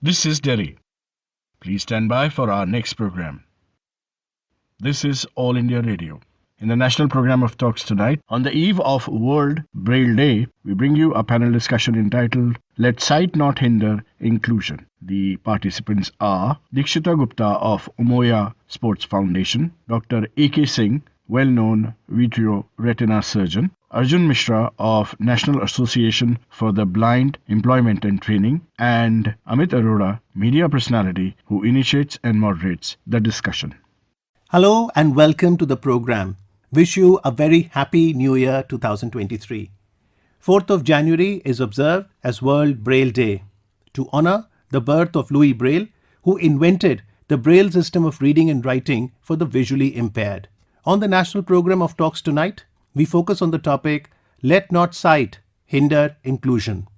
This is Delhi. Please stand by for our next program. This is All India Radio. In the national program of talks tonight, on the eve of World Braille Day, we bring you a panel discussion entitled Let Sight Not Hinder Inclusion. The participants are Dikshita Gupta of Umoya Sports Foundation, Dr. A.K. Singh, well-known vitro retina surgeon, Arjun Mishra of National Association for the Blind Employment and Training, and Amit Arora, media personality who initiates and moderates the discussion. Hello and welcome to the program. Wish you a very happy New Year 2023. 4th of January is observed as World Braille Day to honor the birth of Louis Braille, who invented the Braille system of reading and writing for the visually impaired. On the national program of talks tonight, we focus on the topic Let Not Sight Hinder Inclusion.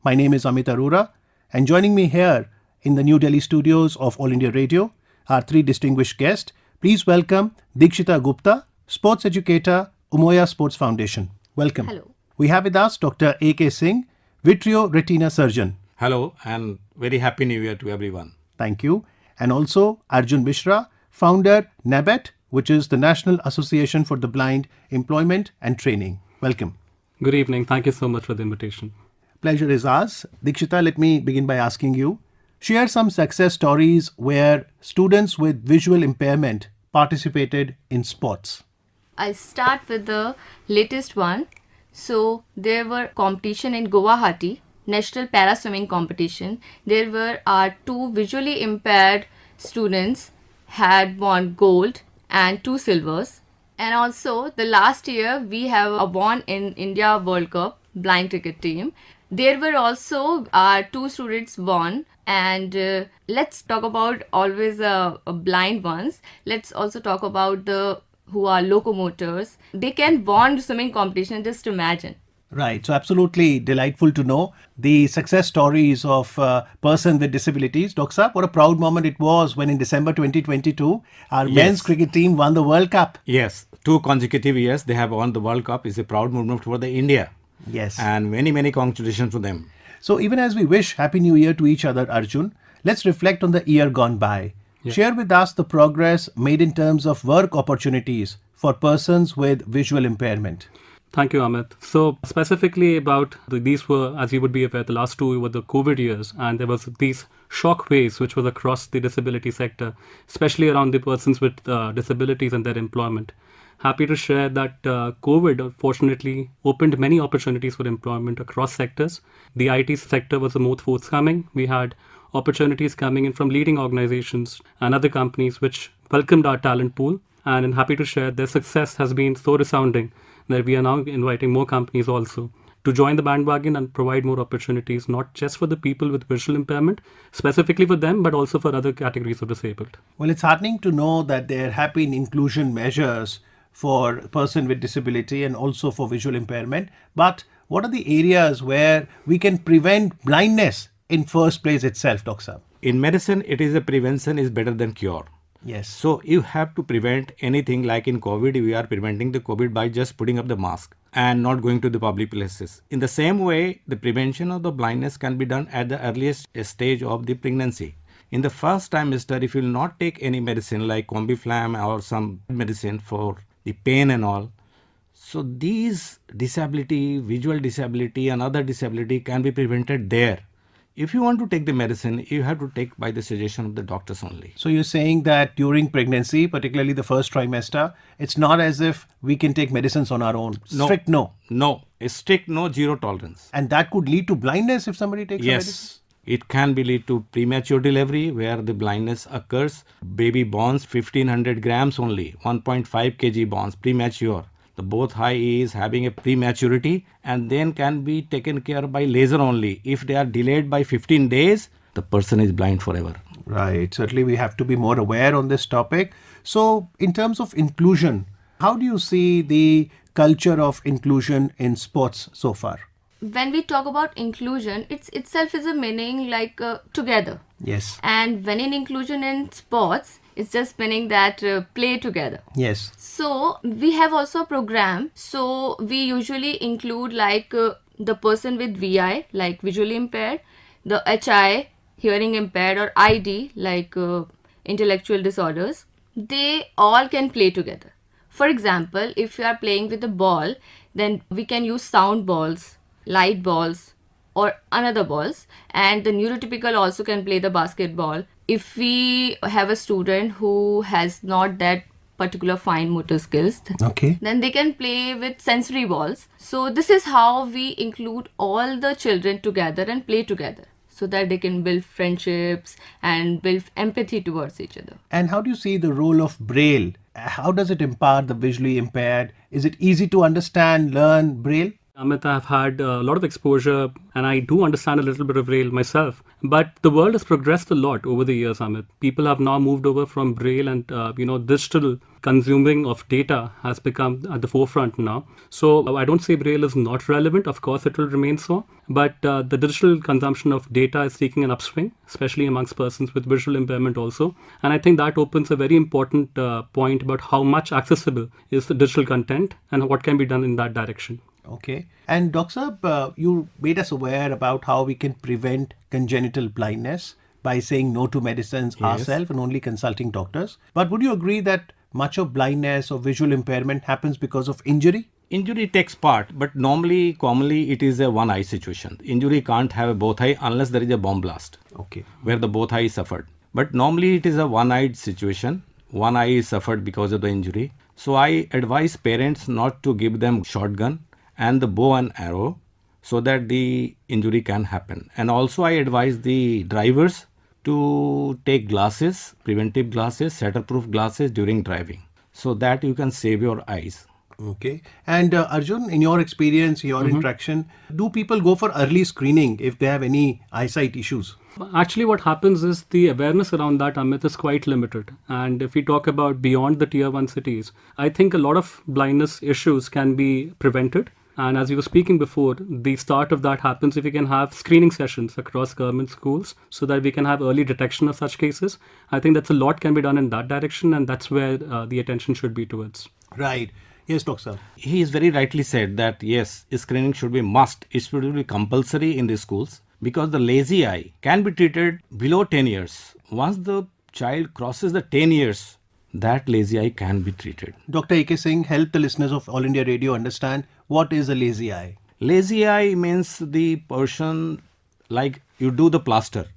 My name is Amit Arora, and joining me here in the New Delhi studios of All India Radio are three distinguished guests. Please welcome Dikshita Gupta, sports educator, Umoya Sports Foundation. Welcome. Hello. We have with us Dr. A.K. Singh, vitro retina surgeon. Hello and very happy new year to everyone. Thank you. And also Arjun Mishra, founder NABET, which is the National Association for the Blind Employment and Training. Welcome. Good evening. Thank you so much for the invitation. Pleasure is ours. Dikshita, let me begin by asking you, share some success stories where students with visual impairment participated in sports. I start with the latest one. So there were competition in Guwahati, National Para Swimming Competition. There were our two visually impaired students had won gold and 2 silvers. And also the last year we have won in India World Cup blind cricket team. There were also our 2 students won. And let's talk about always blind ones. Let's also talk about the who are locomotors. They can won swimming competition, just imagine. Right. So absolutely delightful to know the success stories of person with disabilities. Dr. Saab, what a proud moment it was when in December 2022, our men's cricket team won the World Cup. Yes, 2 consecutive years they have won the World Cup. Is a proud moment for the India. Yes. And many congratulations to them. So even as we wish Happy New Year to each other, Arjun, let's reflect on the year gone by. Yeah. Share with us the progress made in terms of work opportunities for persons with visual impairment. Thank you, Amit. So specifically about these were, as you would be aware, the last 2 were the COVID years, and there was these shock waves which was across the disability sector, especially around the persons with disabilities and their employment. Happy to share that COVID fortunately opened many opportunities for employment across sectors. The IT sector was the most forthcoming. We had opportunities coming in from leading organizations and other companies which welcomed our talent pool. And I'm happy to share their success has been so resounding that we are now inviting more companies also to join the bandwagon and provide more opportunities, not just for the people with visual impairment, specifically for them, but also for other categories of disabled. Well, it's heartening to know that there have been inclusion measures for a person with disability and also for visual impairment. But what are the areas where we can prevent blindness in first place itself, Dr. Saab? In medicine, it is a prevention is better than cure. Yes. So you have to prevent anything like in COVID, we are preventing the COVID by just putting up the mask and not going to the public places. In the same way, the prevention of the blindness can be done at the earliest stage of the pregnancy. In the first trimester, if you will not take any medicine like Combiflam or some medicine for the pain and all, so these disability, visual disability and other disability can be prevented there. If you want to take the medicine, you have to take by the suggestion of the doctors only. So you're saying that during pregnancy, particularly the first trimester, it's not as if we can take medicines on our own. Strict no. No, a strict no, zero tolerance. And that could lead to blindness if somebody takes Yes, medicine? it can be lead to premature delivery where the blindness occurs. Baby bonds 1500 grams only, 1.5 kg bonds, premature. The both high is having a prematurity and then can be taken care by laser only. If they are delayed by 15 days, the person is blind forever. Right. Certainly we have to be more aware on this topic. So in terms of inclusion, how do you see the culture of inclusion in sports so far? When we talk about inclusion, it's itself is a meaning like together. Yes. And when in inclusion in sports, it's just meaning that play together. Yes. So we have also a program. So we usually include like the person with VI, like visually impaired, the HI, hearing impaired or ID, like intellectual disorders, they all can play together. For example, if you are playing with a ball, then we can use sound balls, light balls, or another balls, and the neurotypical also can play the basketball. If we have a student who has not that particular fine motor skills, Okay. then they can play with sensory balls. So this is how we include all the children together and play together, so that they can build friendships and build empathy towards each other. And how do you see the role of Braille? How does it empower the visually impaired? Is it easy to understand, learn Braille? Amit, I've had a lot of exposure and I do understand a little bit of Braille myself. But the world has progressed a lot over the years, Amit. People have now moved over from Braille and, digital consuming of data has become at the forefront now. So I don't say Braille is not relevant. Of course, it will remain so. But the digital consumption of data is taking an upswing, especially amongst persons with visual impairment also. And I think that opens a very important point about how much accessible is the digital content and what can be done in that direction. Okay. And Dr. Saab, you made us aware about how we can prevent congenital blindness by saying no to medicines ourselves and only consulting doctors. But would you agree that much of blindness or visual impairment happens because of injury? Injury takes part, but commonly it is a one eye situation. Injury can't have a both eye unless there is a bomb blast Okay. where the both eye suffered. But normally it is a one-eyed situation. One eye is suffered because of the injury. So I advise parents not to give them shotgun and the bow and arrow so that the injury can happen. And also I advise the drivers to take glasses, preventive glasses, shatterproof glasses during driving so that you can save your eyes. Okay. And Arjun, in your experience, your interaction, do people go for early screening if they have any eyesight issues? Actually, what happens is the awareness around that, Amit, is quite limited. And if we talk about beyond the tier 1 cities, I think a lot of blindness issues can be prevented. And as you were speaking before, the start of that happens if we can have screening sessions across government schools so that we can have early detection of such cases. I think that's a lot can be done in that direction, and that's where the attention should be towards. Right. Yes, Doctor. He is very rightly said that yes, screening should be must. It should be compulsory in the schools because the lazy eye can be treated below 10 years. Once the child crosses the 10 years, that lazy eye can be treated. Dr. A.K. Singh, help the listeners of All India Radio understand what is a lazy eye. Lazy eye means the person, like you do the plaster.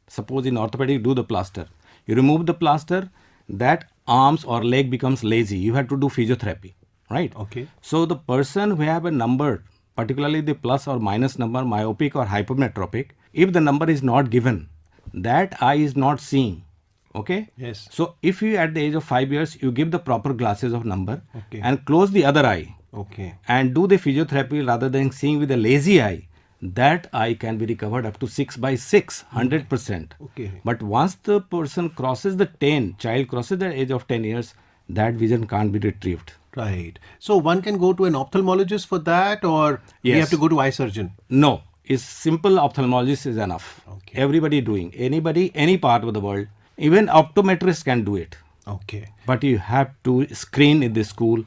Suppose in orthopedic you do the plaster. You remove the plaster, that arms or leg becomes lazy. You have to do physiotherapy, right? Okay. So the person who have a number, particularly the plus or minus number, myopic or hypermetropic, if the number is not given, that eye is not seeing. Okay? Yes. So if you at the age of 5 years, you give the proper glasses of number Okay. and close the other eye Okay. and do the physiotherapy rather than seeing with a lazy eye, that eye can be recovered up to 6/6, 100%. Okay. But once the person crosses the 10, child crosses the age of 10 years, that vision can't be retrieved. Right. So one can go to an ophthalmologist for that, or we Yes. have to go to eye surgeon? No, it's simple ophthalmologist is enough. Okay. Everybody doing, anybody, any part of the world, even optometrists can do it. Okay. But you have to screen in the school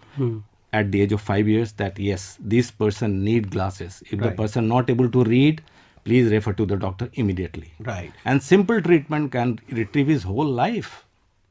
at the age of 5 years that yes, this person need glasses. If the Right. person not able to read, please refer to the doctor immediately. Right. And simple treatment can retrieve his whole life.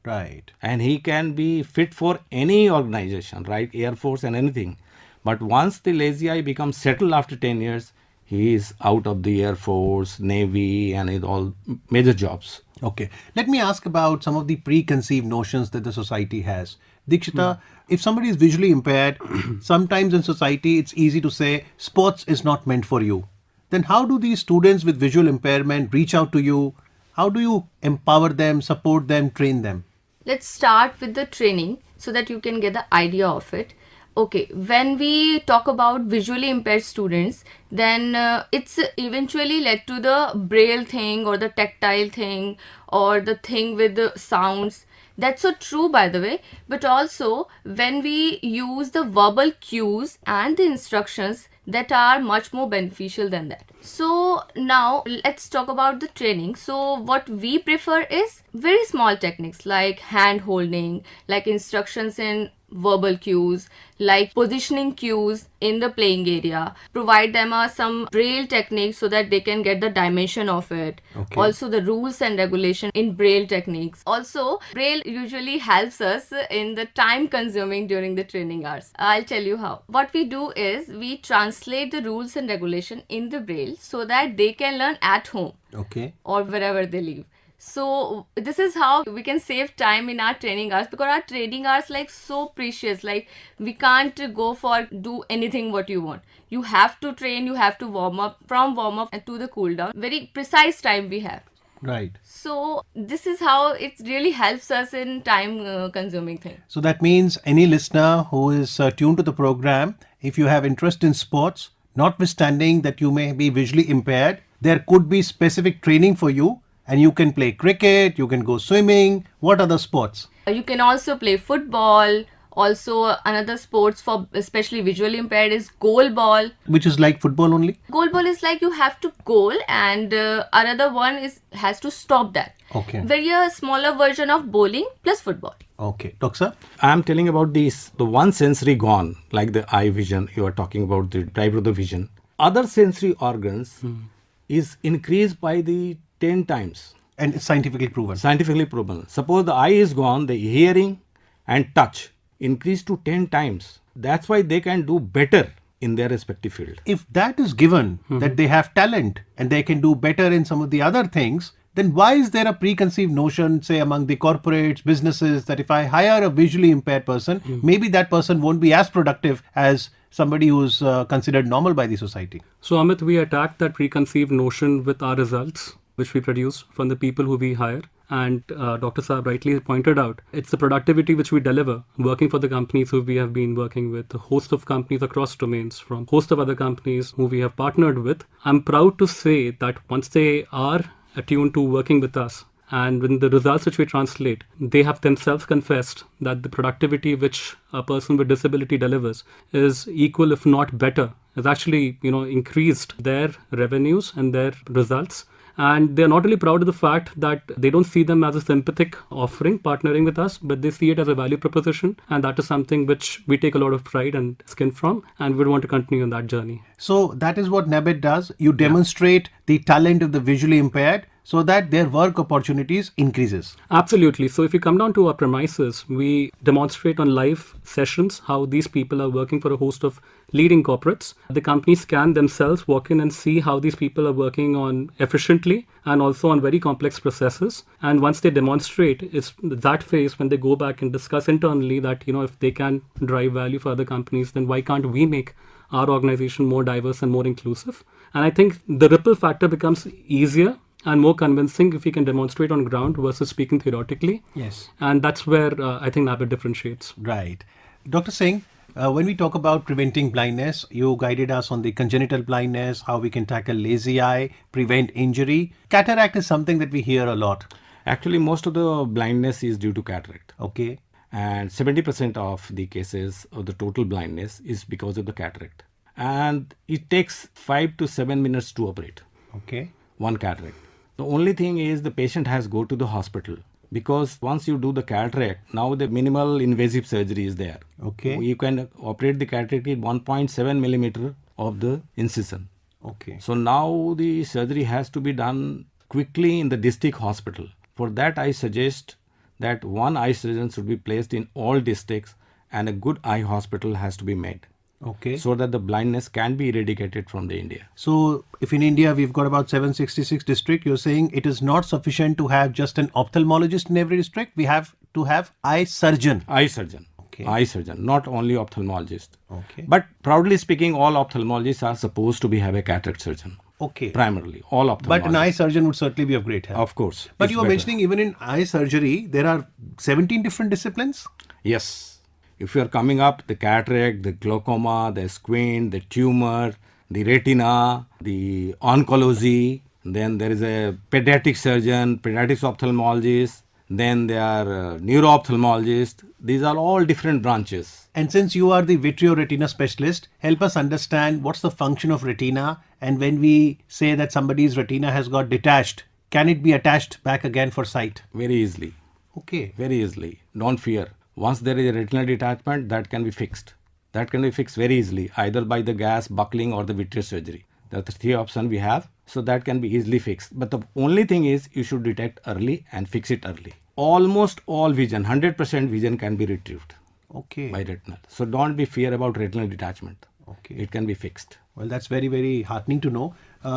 Right. And he can be fit for any organization, right? Air Force and anything. But once the lazy eye becomes settled after 10 years, he is out of the Air Force, Navy and in all major jobs. Okay. Let me ask about some of the preconceived notions that the society has. Dikshita, if somebody is visually impaired, sometimes in society it's easy to say sports is not meant for you. Then how do these students with visual impairment reach out to you? How do you empower them, support them, train them? Let's start with the training so that you can get the idea of it. Okay, when we talk about visually impaired students, then it's eventually led to the braille thing or the tactile thing or the thing with the sounds. That's so true, by the way. But also, when we use the verbal cues and the instructions, that are much more beneficial than that. So now let's talk about the training. So what we prefer is very small techniques like hand holding, like instructions in verbal cues, like positioning cues in the playing area. Provide them some braille techniques so that they can get the dimension of it. Okay. Also the rules and regulation in braille techniques. Also braille usually helps us in the time consuming during the training hours. I'll tell you how. What we do is we translate the rules and regulation in the braille so that they can learn at home Okay. or wherever they live. So this is how we can save time in our training hours, because our training hours like so precious. Like we can't go for do anything what you want. You have to train, you have to warm up, from warm up to the cool down. Very precise time we have. Right. So this is how it really helps us in time consuming thing. So that means any listener who is tuned to the program, if you have interest in sports, notwithstanding that you may be visually impaired, there could be specific training for you, and you can play cricket, you can go swimming. What other sports? You can also play football. Also another sports for especially visually impaired is goal ball. Which is like football only? Goal ball is like you have to goal, and another one is has to stop that. Okay. Very a smaller version of bowling plus football. Okay. Doctor? I'm telling about the one sensory gone, like the eye vision, you are talking about the driver of the vision. Other sensory organs is increased by the 10 times. And it's scientifically proven. Scientifically proven. Suppose the eye is gone, the hearing and touch increase to 10 times. That's why they can do better in their respective field. If that is given, that they have talent and they can do better in some of the other things, then why is there a preconceived notion, say among the corporates, businesses, that if I hire a visually impaired person, maybe that person won't be as productive as somebody who's considered normal by the society? So, Amit, we attack that preconceived notion with our results, which we produce from the people who we hire. And Dr. Saab rightly pointed out, it's the productivity which we deliver working for the companies who we have been working with, a host of companies across domains, from a host of other companies who we have partnered with. I'm proud to say that once they are attuned to working with us, and when the results which we translate, they have themselves confessed that the productivity which a person with disability delivers is equal, if not better, has actually, increased their revenues and their results. And they're not only proud of the fact that they don't see them as a sympathetic offering, partnering with us, but they see it as a value proposition. And that is something which we take a lot of pride and skin from, and we want to continue on that journey. So that is what NABED does. You demonstrate the talent of the visually impaired so that their work opportunities increases. Absolutely. So if you come down to our premises, we demonstrate on live sessions how these people are working for a host of leading corporates. The companies can themselves walk in and see how these people are working on efficiently and also on very complex processes. And once they demonstrate, it's that phase when they go back and discuss internally that, if they can drive value for other companies, then why can't we make our organization more diverse and more inclusive? And I think the ripple factor becomes easier and more convincing if we can demonstrate on ground versus speaking theoretically. Yes. And that's where I think NABED differentiates. Right. Dr. Singh, when we talk about preventing blindness, you guided us on the congenital blindness, how we can tackle lazy eye, prevent injury. Cataract is something that we hear a lot. Actually, most of the blindness is due to cataract. Okay. And 70% of the cases of the total blindness is because of the cataract. And it takes 5 to 7 minutes to operate Okay. one cataract. The only thing is the patient has to go to the hospital, because once you do the cataract, now the minimal invasive surgery is there. Okay. You can operate the cataract in 1.7 millimeter of the incision. Okay. So now the surgery has to be done quickly in the district hospital. For that, I suggest that one eye surgeon should be placed in all districts and a good eye hospital has to be made. Okay. So that the blindness can be eradicated from the India. So if in India we've got about 766 districts, you're saying it is not sufficient to have just an ophthalmologist in every district. We have to have eye surgeon. Eye surgeon. Okay. Eye surgeon, not only ophthalmologist. Okay. But proudly speaking, all ophthalmologists are supposed to have a cataract surgeon. Okay. Primarily, all ophthalmologists. But an eye surgeon would certainly be of great help. Of course. But it's you were better. mentioning even in eye surgery, there are 17 different disciplines. Yes. If you are coming up, the cataract, the glaucoma, the squint, the tumor, the retina, the oncology, then there is a pediatric surgeon, pediatric ophthalmologist, Then there are neuro-ophthalmologists. These are all different branches. And since you are the vitreoretina specialist, help us understand what's the function of retina, and when we say that somebody's retina has got detached, can it be attached back again for sight? Very easily. Okay. Very easily. Don't fear. Once there is a retinal detachment, that can be fixed. That can be fixed very easily, either by the gas, buckling, or the vitreous surgery. There are the three options we have, so that can be easily fixed. But the only thing is you should detect early and fix it early. Almost all vision, 100% vision can be retrieved Okay. by retinal. So don't be fear about retinal detachment. Okay. It can be fixed. Well, that's very, very heartening to know.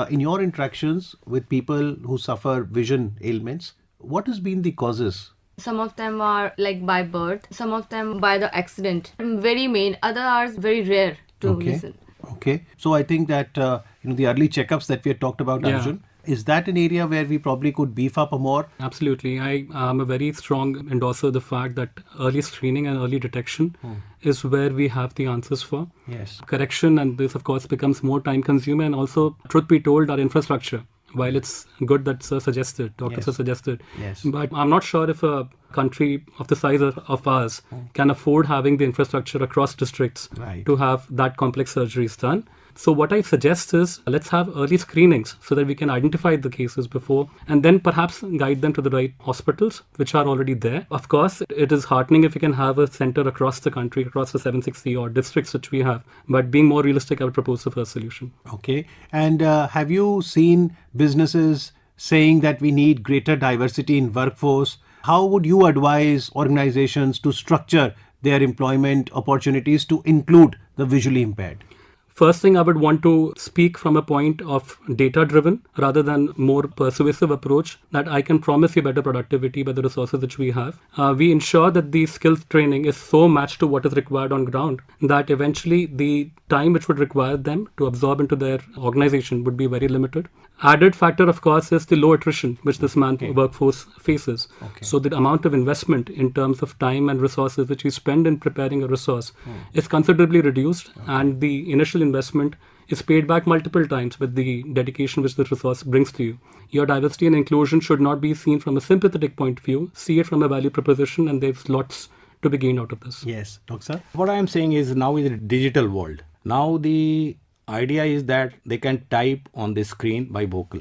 In your interactions with people who suffer vision ailments, what has been the causes? Some of them are like by birth, some of them by the accident. Very main, other are very rare to listen. Okay. So I think that the early checkups that we had talked about, Yeah. Arjun, is that an area where we probably could beef up more? Absolutely. I am a very strong endorser of the fact that early screening and early detection is where we have the answers for. Yes. Correction, and this of course becomes more time consuming, and also, truth be told, our infrastructure, while it's good that doctors have suggested, Yes. but I'm not sure if a country of the size of ours can afford having the infrastructure across districts Right. to have that complex surgeries done. So what I suggest is let's have early screenings so that we can identify the cases before and then perhaps guide them to the right hospitals which are already there. Of course, it is heartening if we can have a center across the country, across the 760 odd districts which we have. But being more realistic, I would propose the first solution. Okay. And have you seen businesses saying that we need greater diversity in workforce? How would you advise organizations to structure their employment opportunities to include the visually impaired? First thing, I would want to speak from a point of data-driven rather than more persuasive approach that I can promise you better productivity by the resources which we have. We ensure that the skills training is so matched to what is required on ground that eventually the time which would require them to absorb into their organization would be very limited. Added factor, of course, is the low attrition which this workforce faces. So the amount of investment in terms of time and resources which you spend in preparing a resource is considerably reduced, and the initial investment is paid back multiple times with the dedication which the resource brings to you. Your diversity and inclusion should not be seen from a sympathetic point of view. See it from a value proposition, and there's lots to be gained out of this. Yes, Doctor. What I am saying is now is a digital world. Now the idea is that they can type on the screen by vocal.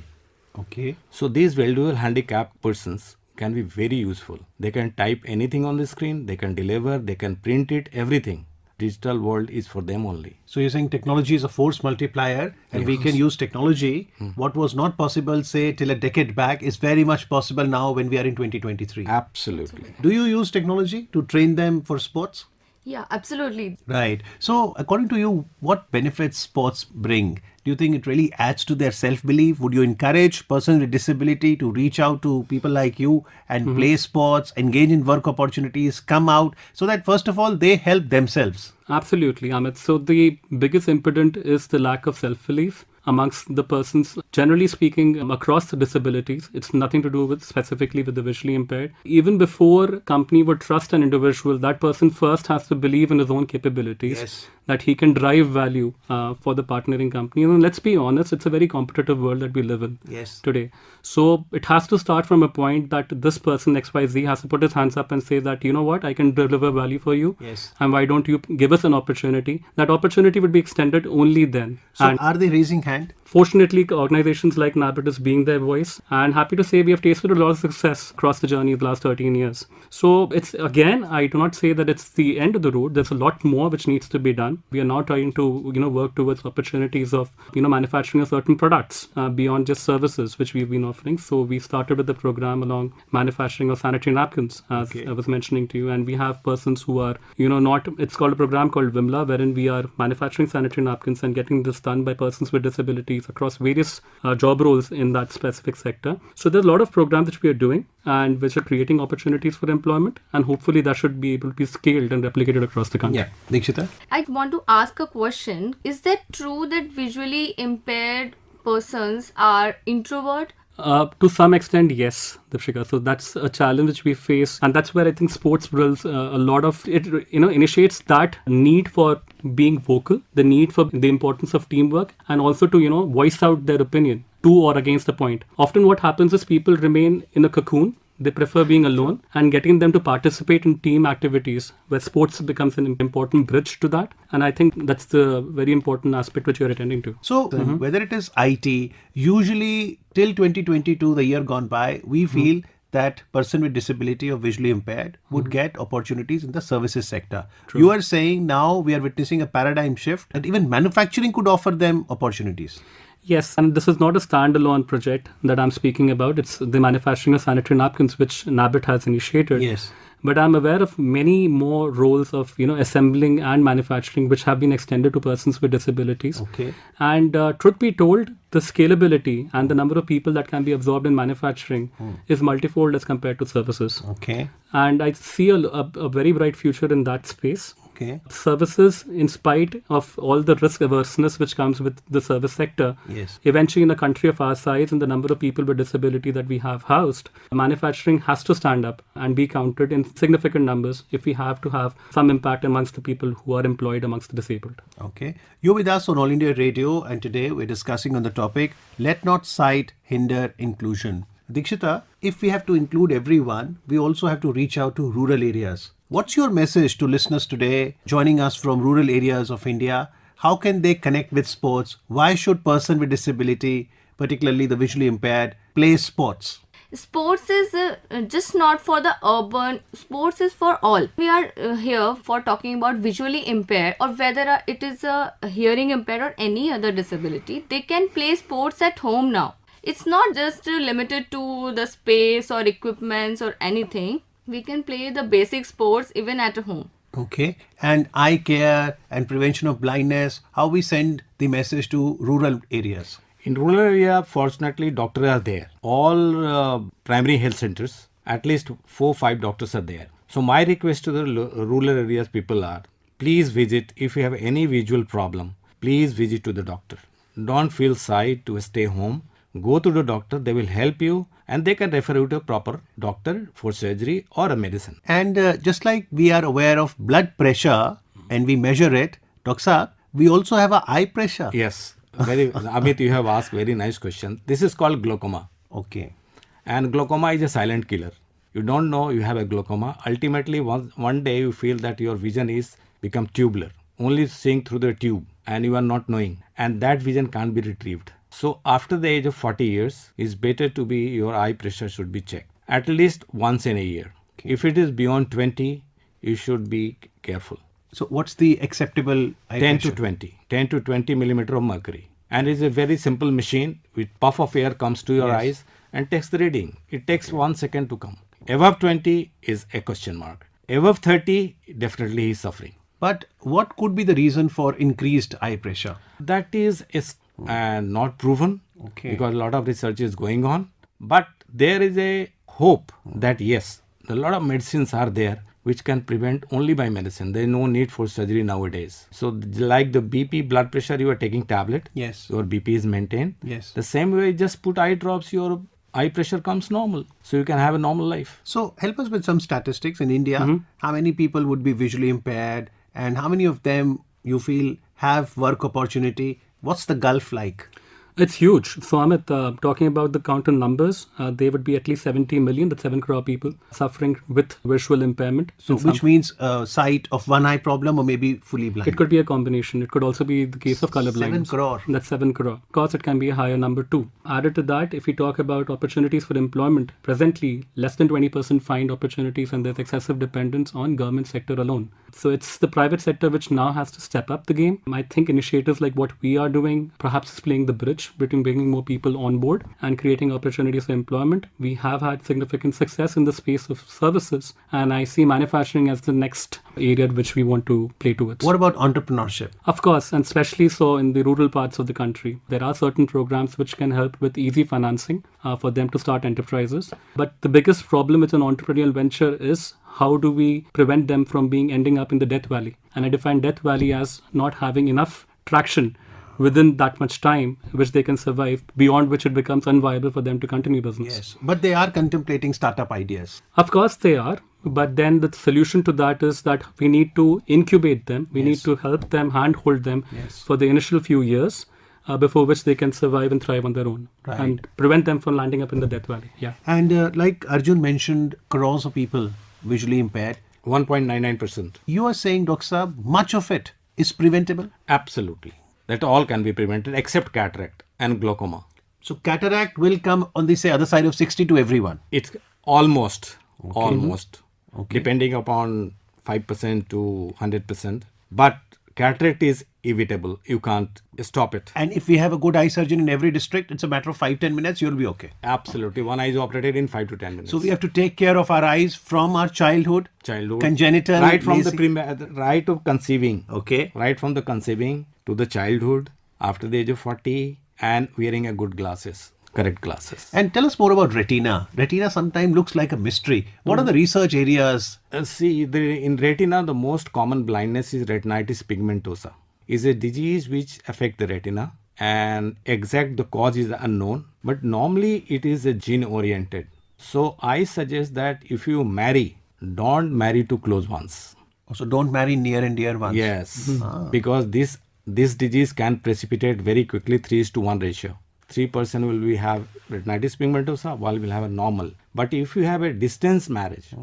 Okay. So these visual handicapped persons can be very useful. They can type anything on the screen, they can deliver, they can print it, everything. Digital world is for them only. So you're saying technology is a force multiplier, and we can use technology. What was not possible, say, till a decade back is very much possible now when we are in 2023. Absolutely. Do you use technology to train them for sports? Yeah, absolutely. Right. So, according to you, what benefits sports bring? Do you think it really adds to their self-belief? Would you encourage persons with disability to reach out to people like you and play sports, engage in work opportunities, come out, so that first of all, they help themselves? Absolutely, Amit. So the biggest impediment is the lack of self-belief amongst the persons, generally speaking, across the disabilities. It's nothing to do with specifically with the visually impaired. Even before company would trust an individual, that person first has to believe in his own capabilities, that he can drive value for the partnering company. And let's be honest, it's a very competitive world that we live in today. So it has to start from a point that this person XYZ has to put his hands up and say that, you know what, I can deliver value for you. And why don't you give us an opportunity? That opportunity would be extended only then. So And are they raising hand? fortunately, organizations like NABIT is being their voice, and happy to say we have tasted a lot of success across the journey of the last 13 years. So it's, again, I do not say that it's the end of the road. There's a lot more which needs to be done. We are now trying to, work towards opportunities of, manufacturing of certain products beyond just services, which we've been offering. So we started with the program along manufacturing of sanitary napkins, as I was mentioning to you, and we have persons who are, it's called a program called Vimla, wherein we are manufacturing sanitary napkins and getting this done by persons with disabilities across various job roles in that specific sector. So there's a lot of programs which we are doing and which are creating opportunities for employment, and hopefully that should be able to be scaled and replicated across the country. Yeah. Dikshita? I want to ask a question. Is that true that visually impaired persons are introvert? To some extent, yes, Dipshika. So that's a challenge which we face, and that's where I think sports drills a lot of it, initiates that need for being vocal, the need for the importance of teamwork, and also to voice out their opinion to or against the point. Often, what happens is people remain in a cocoon. They prefer being alone, and getting them to participate in team activities where sports becomes an important bridge to that. And I think that's the very important aspect which you're attending to. So, whether it is IT, usually till 2022, the year gone by, we feel that person with disability or visually impaired would get opportunities in the services sector. You are saying now we are witnessing a paradigm shift that even manufacturing could offer them opportunities. Yes, and this is not a standalone project that I'm speaking about. It's the manufacturing of sanitary napkins, which NABIT has initiated. Yes. But I'm aware of many more roles of, assembling and manufacturing, which have been extended to persons with disabilities. Okay. And truth be told, the scalability and the number of people that can be absorbed in manufacturing is multifold as compared to services. Okay. And I see a very bright future in that space. Okay. Services, in spite of all the risk averseness which comes with the service sector, Yes. eventually in a country of our size and the number of people with disability that we have housed, manufacturing has to stand up and be counted in significant numbers if we have to have some impact amongst the people who are employed amongst the disabled. Okay. You're with us on All India Radio, and today we're discussing on the topic, let not sight hinder inclusion. Dikshita, if we have to include everyone, we also have to reach out to rural areas. What's your message to listeners today joining us from rural areas of India? How can they connect with sports? Why should person with disability, particularly the visually impaired, play sports? Sports is just not for the urban, sports is for all. We are here for talking about visually impaired, or whether it is a hearing impaired or any other disability. They can play sports at home now. It's not just limited to the space or equipments or anything. We can play the basic sports even at home. Okay. And eye care and prevention of blindness, how we send the message to rural areas? In rural area, fortunately, doctors are there. All primary health centers, at least 4-5 doctors are there. So my request to the rural areas people are, please visit. If you have any visual problem, please visit to the doctor. Don't feel shy to stay home. Go to the doctor, they will help you, and they can refer you to a proper doctor for surgery or a medicine. And just like we are aware of blood pressure and we measure it, Dr. Saab, we also have a eye pressure. Yes, Amit, you have asked very nice question. This is called glaucoma. Okay. And glaucoma is a silent killer. You don't know you have a glaucoma. Ultimately, one day you feel that your vision is become tubular, only seeing through the tube, and you are not knowing. And that vision can't be retrieved. So after the age of 40 years, it's better to be your eye pressure should be checked at least once in a year. Okay. If it is beyond 20, you should be careful. So what's the acceptable eye 10 pressure? to 20, 10 to 20 millimeter of mercury. And it's a very simple machine with puff of air comes to your eyes and takes the reading. It takes 1 second to come. Above 20 is a question mark. Above 30, definitely he is suffering. But what could be the reason for increased eye pressure? That is not proven because a lot of research is going on. But there is a hope that yes, a lot of medicines are there which can prevent only by medicine. There is no need for surgery nowadays. So like the BP blood pressure, you are taking tablet. Yes. Your BP is maintained. Yes. The same way, just put eye drops, your eye pressure comes normal. So you can have a normal life. So help us with some statistics in India. How many people would be visually impaired and how many of them you feel have work opportunity? What's the gulf like? It's huge. So Amit, talking about the count in numbers, they would be at least 70 million, that's 7 crore people suffering with visual impairment. So which means sight of one eye problem or maybe fully blind? It could be a combination. It could also be the case of color blindness. 7 crore. That's 7 crore. Of course, it can be a higher number too. Added to that, if we talk about opportunities for employment, presently less than 20% find opportunities and there's excessive dependence on government sector alone. So it's the private sector which now has to step up the game. I think initiatives like what we are doing, perhaps is playing the bridge between bringing more people on board and creating opportunities for employment. We have had significant success in the space of services, and I see manufacturing as the next area which we want to play towards. What about entrepreneurship? Of course, and especially so in the rural parts of the country. There are certain programs which can help with easy financing for them to start enterprises. But the biggest problem with an entrepreneurial venture is how do we prevent them from ending up in the death valley? And I define death valley as not having enough traction within that much time which they can survive, beyond which it becomes unviable for them to continue business. Yes, but they are contemplating startup ideas. Of course they are, but then the solution to that is that we need to incubate them. We need to help them, handhold them for the initial few years. before which they can survive and thrive on their own Right. and prevent them from landing up in the death valley. Yeah. And like Arjun mentioned, crores of people visually impaired. 1.99%. You are saying, Dr. Saab, much of it is preventable? Absolutely. That all can be prevented except cataract and glaucoma. So cataract will come on the, say, other side of 60 to everyone. It's almost, Okay. depending upon 5% to 100%. But cataract is evitable. You can't stop it. And if we have a good eye surgeon in every district, it's a matter of 5-10 minutes, you'll be okay. Absolutely. One eye is operated in 5 to 10 minutes. So we have to take care of our eyes from our childhood, congenital, right from lazy- right of conceiving. Okay. Right from the conceiving to the childhood, after the age of 40, and wearing a good glasses, correct glasses. And tell us more about retina. Retina sometimes looks like a mystery. What are the research areas? In retina, the most common blindness is retinitis pigmentosa. Is a disease which affect the retina, and exact the cause is unknown. But normally it is a gene oriented. So I suggest that if you marry, don't marry to close ones. So don't marry near and dear ones. Yes, because this disease can precipitate very quickly 3:1 ratio. 3% will be have retinitis pigmentosa, while will have a normal. But if you have a distance marriage,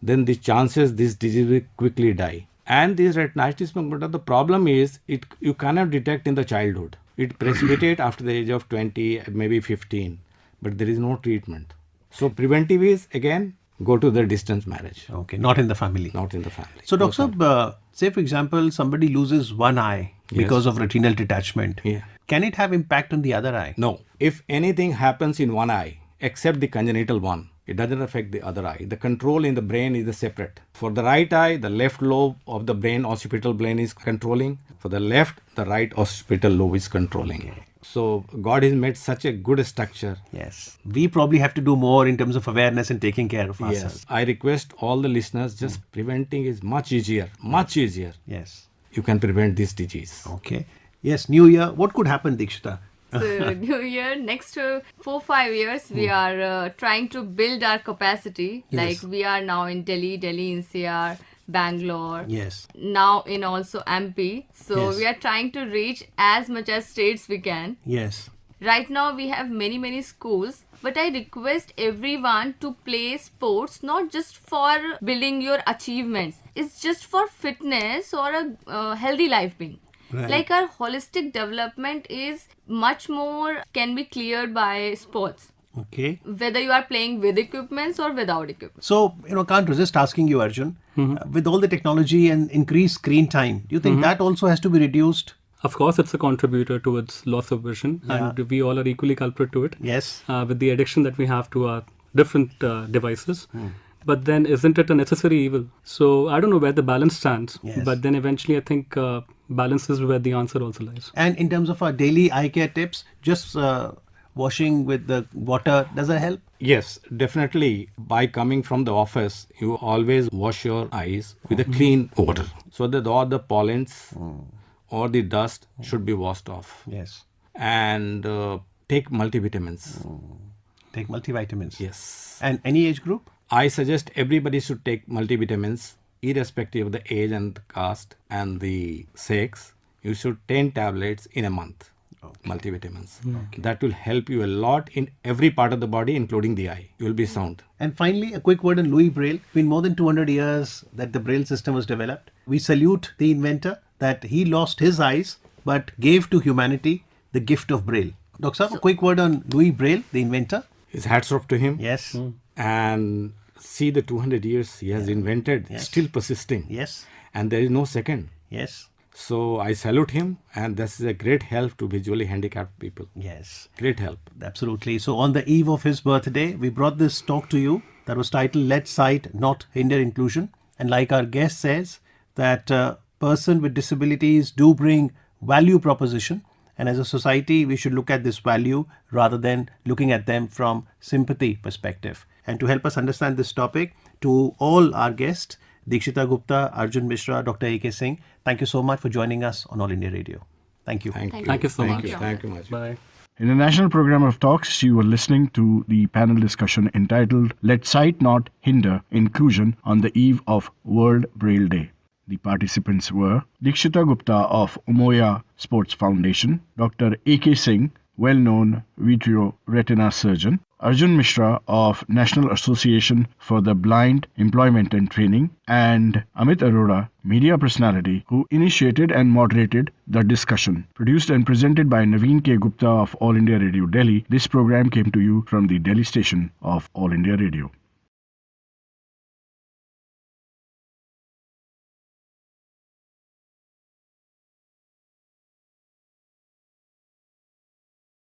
then the chances this disease will quickly die. And this retinitis pigmentosa, the problem is you cannot detect in the childhood. It precipitate after the age of 20, maybe 15, but there is no treatment. So preventive is again go to the distance marriage, Okay, not in the family. not in the family. So, Dr. Saab, say for example, somebody loses one eye because of retinal detachment. Yeah. Can it have impact on the other eye? No, if anything happens in one eye, except the congenital one, it doesn't affect the other eye. The control in the brain is separate. For the right eye, the left lobe of the brain, occipital brain is controlling. For the left, the right occipital lobe is controlling. So God has made such a good structure. Yes. We probably have to do more in terms of awareness and taking care of ourselves. Yes, I request all the listeners, just preventing is much easier, much easier. Yes. You can prevent this disease. Okay. Yes, New Year. What could happen, Dikshita? So New Year, next 4-5 years, we are trying to build our capacity. Yes. Like we are now in Delhi NCR, Bangalore. Yes. Now in also MP. So Yes. we are trying to reach as much as states we can. Yes. Right now we have many schools, but I request everyone to play sports not just for building your achievements. It's just for fitness or a healthy life being. Right. Like our holistic development is much more can be cleared by sports, Okay. whether you are playing with equipments or without equipment. So, can't resist asking you, Arjun, with all the technology and increased screen time, do you think that also has to be reduced? Of course, it's a contributor towards loss of vision, and we all are equally culprit to it. Yes. With the addiction that we have to our different devices. But then, isn't it a necessary evil? So I don't know where the balance stands. Yes. But then eventually, I think balance is where the answer also lies. And in terms of our daily eye care tips, just washing with the water, does that help? Yes, definitely. By coming from the office, you always wash your eyes with a clean water so that all the pollens or the dust should be washed off. Yes. And take multivitamins. Take multivitamins. Yes. And any age group? I suggest everybody should take multivitamins irrespective of the age and the caste and the sex. You should 10 tablets in a month. Multivitamins. That will help you a lot in every part of the body, including the eye. You will be sound. And finally, a quick word on Louis Braille. It's been more than 200 years that the Braille system was developed. We salute the inventor that he lost his eyes but gave to humanity the gift of Braille. Dr. Saab, a quick word on Louis Braille, the inventor. His hats off to him. Yes. And see the 200 years he has invented, Yes. still persisting. Yes. And there is no second. Yes. So I salute him, and this is a great help to visually handicapped people. Yes. Great help. Absolutely. So on the eve of his birthday, we brought this talk to you that was titled Let Sight Not Hinder Inclusion. And like our guest says, that person with disabilities do bring value proposition. And as a society, we should look at this value rather than looking at them from sympathy perspective. And to help us understand this topic, to all our guests, Dikshita Gupta, Arjun Mishra, Dr. A.K. Singh, thank you so much for joining us on All India Radio. Thank you. Thank you. Thank you so much. Thank you much. Bye. In the national program of talks, you were listening to the panel discussion entitled Let Sight Not Hinder Inclusion on the eve of World Braille Day. The participants were Dikshita Gupta of Umoya Sports Foundation, Dr. A.K. Singh, well-known vitro retina surgeon, Arjun Mishra of National Association for the Blind Employment and Training, and Amit Arora, media personality, who initiated and moderated the discussion. Produced and presented by Naveen K. Gupta of All India Radio Delhi, this program came to you from the Delhi station of All India Radio.